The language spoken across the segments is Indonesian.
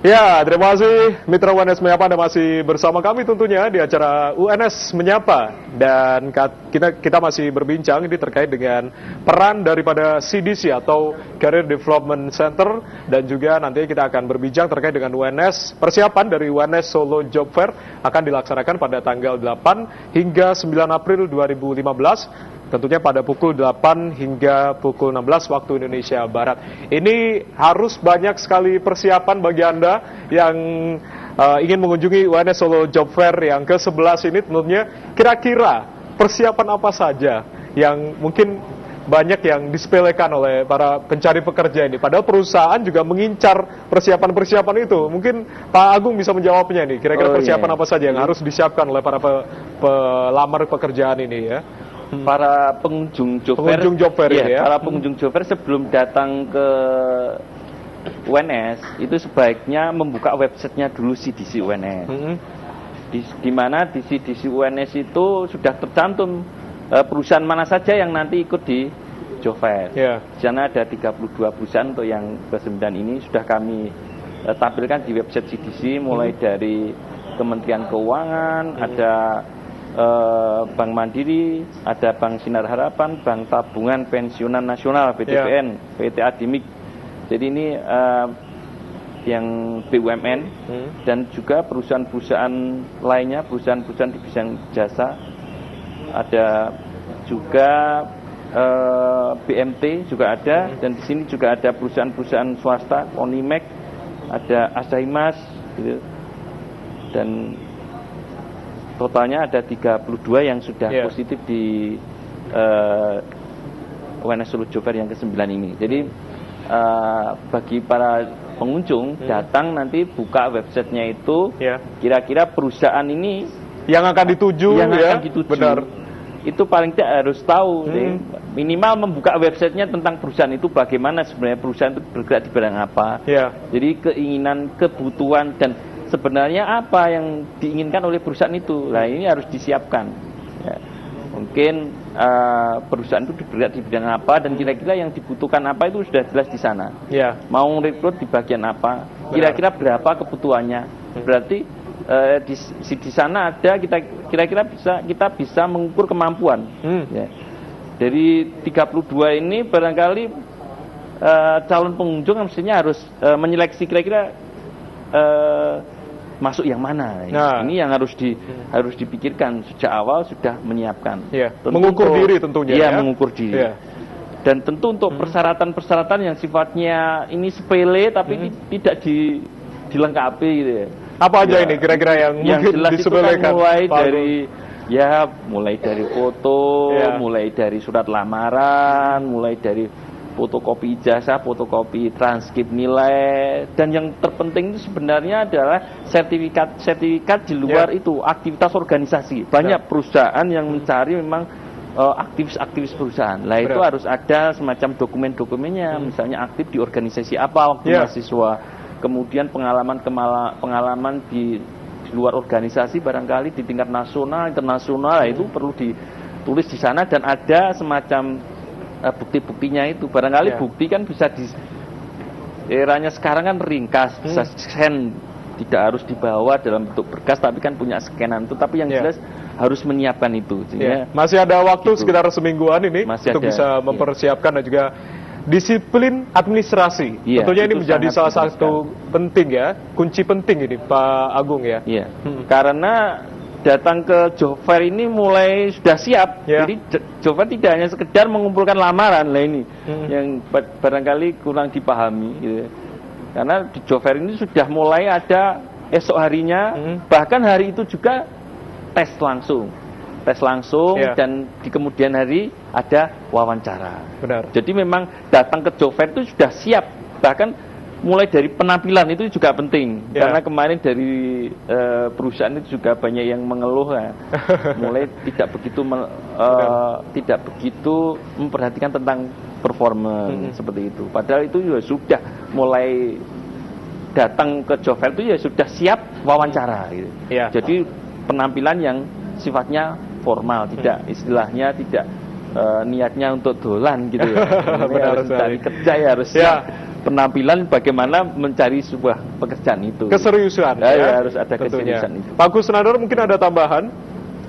Ya, terima kasih Mitra UNS Menyapa, Anda masih bersama kami tentunya di acara UNS Menyapa. Dan kita masih berbincang ini terkait dengan peran daripada CDC atau Career Development Center. Dan juga nanti kita akan berbincang terkait dengan UNS. Persiapan dari UNS Solo Job Fair akan dilaksanakan pada tanggal 8 hingga 9 April 2015. Tentunya pada pukul 8 hingga pukul 16 waktu Indonesia Barat. Ini harus banyak sekali persiapan bagi Anda yang ingin mengunjungi UNS Solo Job Fair yang ke-11 ini. Tentunya kira-kira persiapan apa saja yang mungkin banyak yang disepelekan oleh para pencari pekerja ini. Padahal perusahaan juga mengincar persiapan-persiapan itu. Mungkin Pak Agung bisa menjawabnya nih. Kira-kira persiapan apa saja yang harus disiapkan oleh para pelamar pekerjaan ini ya. Para pengunjung job fair, ya. Para pengunjung job fair sebelum datang ke UNS itu sebaiknya membuka websitenya dulu CDC UNS. Di mana di CDC UNS itu sudah tercantum perusahaan mana saja yang nanti ikut di job fair. Di sana ada 32 perusahaan untuk yang ke-9 ini sudah kami tampilkan di website CDC, mulai dari Kementerian Keuangan, ada Bank Mandiri, ada Bank Sinar Harapan, Bank Tabungan Pensiunan Nasional BTPN, PT Adimik. Jadi ini yang BUMN dan juga perusahaan-perusahaan lainnya, perusahaan-perusahaan di bidang jasa. Ada juga BMT juga ada, dan di sini juga ada perusahaan-perusahaan swasta, Onimek, ada Asaimas, gitu. Dan totalnya ada 32 yang sudah positif di UNS Solo Job Fair yang ke-9 ini. Jadi bagi para pengunjung datang nanti buka websitenya itu, kira-kira perusahaan ini yang akan dituju, benar. Itu paling tidak harus tahu, minimal membuka websitenya tentang perusahaan itu, bagaimana sebenarnya perusahaan itu bergerak di bidang apa. Jadi keinginan, kebutuhan, dan sebenarnya apa yang diinginkan oleh perusahaan itu. Nah, ini harus disiapkan. Mungkin perusahaan itu bergerak di bidang apa dan kira-kira yang dibutuhkan apa itu sudah jelas di sana. Mau rekrut di bagian apa, kira-kira berapa kebutuhannya. Berarti di sana ada kira-kira kita bisa mengukur kemampuan. Dari 32 ini barangkali calon pengunjung mestinya harus menyeleksi kira-kira masuk yang mana. Ini yang harus dipikirkan sejak awal, sudah menyiapkan. Mengukur diri tentunya. Mengukur diri. Dan tentu untuk persyaratan-persyaratan yang sifatnya ini sepele tapi tidak dilengkapi gitu ya. Apa aja ini kira-kira yang mungkin jelas disepelekan? Itu kan mulai dari foto, mulai dari surat lamaran, mulai dari fotokopi ijazah, fotokopi transkrip nilai, dan yang terpenting itu sebenarnya adalah sertifikat di luar itu, aktivitas organisasi. Banyak perusahaan yang mencari memang aktivis perusahaan. Lah itu harus ada semacam dokumen-dokumennya, misalnya aktif di organisasi apa waktu mahasiswa. Kemudian pengalaman di luar organisasi barangkali di tingkat nasional, internasional, itu perlu ditulis di sana dan ada semacam bukti-buktinya itu. Barangkali bukti kan bisa di eranya sekarang kan ringkas, bisa scan, tidak harus dibawa dalam bentuk berkas tapi kan punya scanan itu. Tapi yang jelas harus menyiapkan itu. Masih ada waktu sekitar semingguan ini untuk bisa mempersiapkan dan juga disiplin administrasi. Tentunya ini menjadi salah satu penting kunci penting ini Pak Agung ya. Karena datang ke job fair ini mulai sudah siap. Jadi job fair tidak hanya sekedar mengumpulkan lamaran lah ini, yang barangkali kurang dipahami gitu. Karena di job fair ini sudah mulai ada esok harinya, bahkan hari itu juga tes langsung. Dan di kemudian hari ada wawancara. Jadi memang datang ke job fair itu sudah siap. Bahkan mulai dari penampilan itu juga penting. Karena kemarin dari perusahaan itu juga banyak yang mengeluh mulai tidak begitu memperhatikan tentang performance seperti itu. Padahal itu juga sudah mulai datang ke job fair itu sudah siap wawancara gitu. Jadi penampilan yang sifatnya formal, tidak istilahnya tidak niatnya untuk dolan gitu ya. Harus cari kerja harus penampilan bagaimana mencari sebuah pekerjaan itu. Keseriusan ya, harus ada keseriusan itu. Pak Kusnandar mungkin ada tambahan?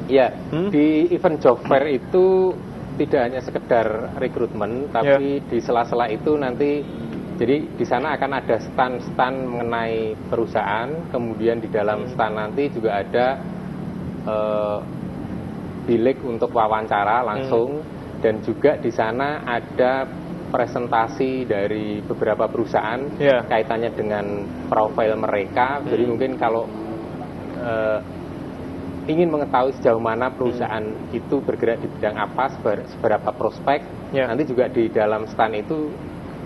Ya, di event job fair itu tidak hanya sekedar rekrutmen, tapi di sela-sela itu nanti, jadi di sana akan ada stand-stand mengenai perusahaan, kemudian di dalam stand nanti juga ada bilik untuk wawancara langsung, dan juga di sana ada presentasi dari beberapa perusahaan kaitannya dengan profil mereka. Jadi mungkin kalau ingin mengetahui sejauh mana perusahaan itu bergerak di bidang apa, seberapa prospek, nanti juga di dalam stand itu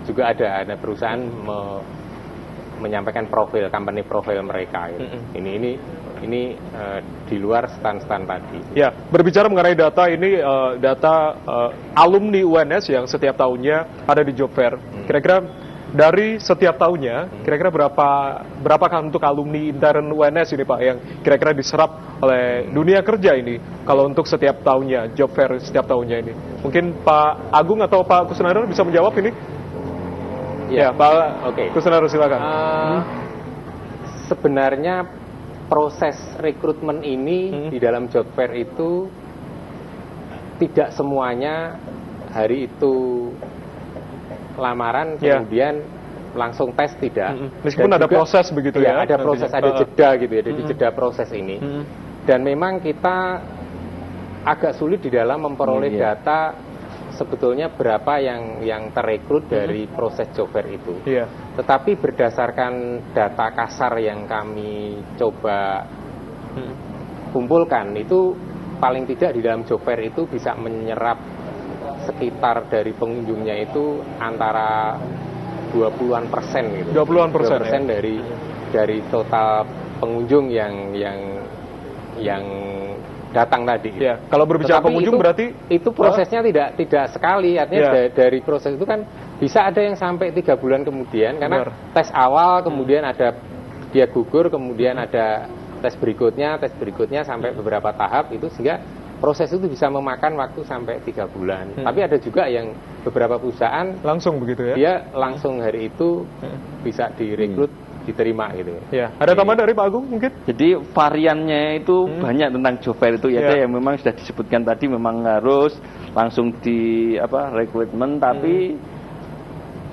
juga ada perusahaan menyampaikan profil, company profil mereka. Gitu. Ini di luar stand-stand tadi. Ya, berbicara mengenai data ini, data alumni UNS yang setiap tahunnya ada di job fair. Kira-kira dari setiap tahunnya, kira-kira berapakah untuk alumni intern UNS ini Pak yang kira-kira diserap oleh dunia kerja ini kalau untuk setiap tahunnya, job fair setiap tahunnya ini? Mungkin Pak Agung atau Pak Kusnandar bisa menjawab ini? Ya, Pak Kusnandar silakan. Sebenarnya proses rekrutmen ini di dalam job fair itu tidak semuanya hari itu lamaran kemudian langsung tes, tidak. Meskipun ada proses begitu ya. Ada proses, ada jeda gitu ya, jadi jeda proses ini. Dan memang kita agak sulit di dalam memperoleh data sebetulnya berapa yang terekrut dari proses job fair itu. Tetapi berdasarkan data kasar yang kami coba kumpulkan, itu paling tidak di dalam job fair itu bisa menyerap sekitar dari pengunjungnya itu antara 20-an persen gitu. 20-an persen dari total pengunjung yang datang tadi. Ya, kalau berbicara pengunjung berarti itu prosesnya tidak sekali, artinya dari proses itu kan bisa ada yang sampai 3 bulan kemudian karena tes awal, kemudian ada dia gugur, kemudian ada tes berikutnya sampai beberapa tahap itu, sehingga proses itu bisa memakan waktu sampai 3 bulan. Tapi ada juga yang beberapa perusahaan langsung begitu ya. Dia langsung hari itu bisa direkrut, diterima gitu. Ya, ada tambahan dari Pak Agung mungkin? Jadi variannya itu banyak tentang job fair itu ya, yang memang sudah disebutkan tadi, memang harus langsung di rekrutmen, tapi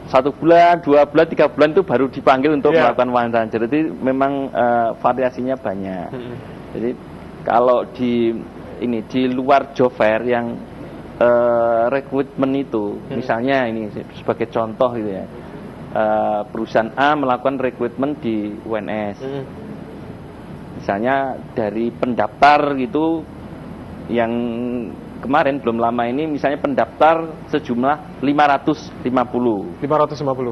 1 bulan, 2 bulan, 3 bulan itu baru dipanggil untuk melakukan wawancara. Jadi memang variasinya banyak. Jadi kalau di luar job fair yang rekrutmen itu, misalnya ini sebagai contoh gitu ya, perusahaan A melakukan rekrutmen di UNS, misalnya dari pendaftar gitu, yang kemarin belum lama ini misalnya pendaftar sejumlah 550.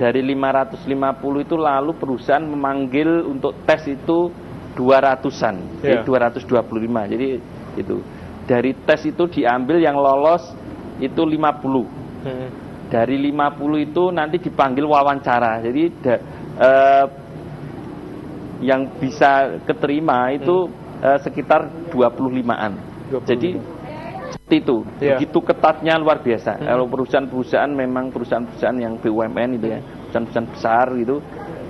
Dari 550 itu lalu perusahaan memanggil untuk tes itu 200-an, jadi 225. Jadi itu dari tes itu diambil yang lolos itu 50. Dari 50 itu nanti dipanggil wawancara. Jadi yang bisa keterima itu sekitar 25-an. Jadi itu begitu ketatnya, luar biasa. Kalau perusahaan-perusahaan, memang perusahaan-perusahaan yang BUMN itu ya, perusahaan-perusahaan besar gitu,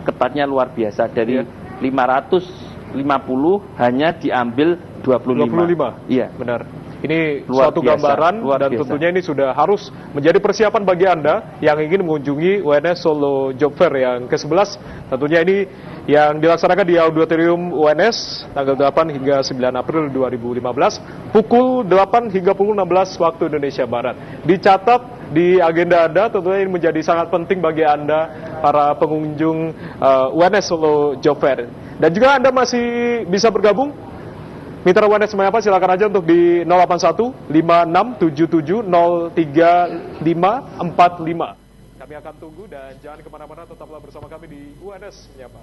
ketatnya luar biasa. Dari 550 hanya diambil 25. Iya, benar. Ini luar suatu biasa, gambaran dan tentunya ini sudah harus menjadi persiapan bagi Anda yang ingin mengunjungi UNS Solo Job Fair yang ke-11. Tentunya ini yang dilaksanakan di Auditorium UNS tanggal 8 hingga 9 April 2015 pukul 8 hingga pukul 16 waktu Indonesia Barat. Dicatat di agenda Anda, tentunya ini menjadi sangat penting bagi Anda para pengunjung UNS Solo Job Fair. Dan juga Anda masih bisa bergabung. Mitra UNS Menyapa silakan aja untuk di 081 5677 03545. Kami akan tunggu dan jangan kemana-mana, tetaplah bersama kami di UNS Menyapa.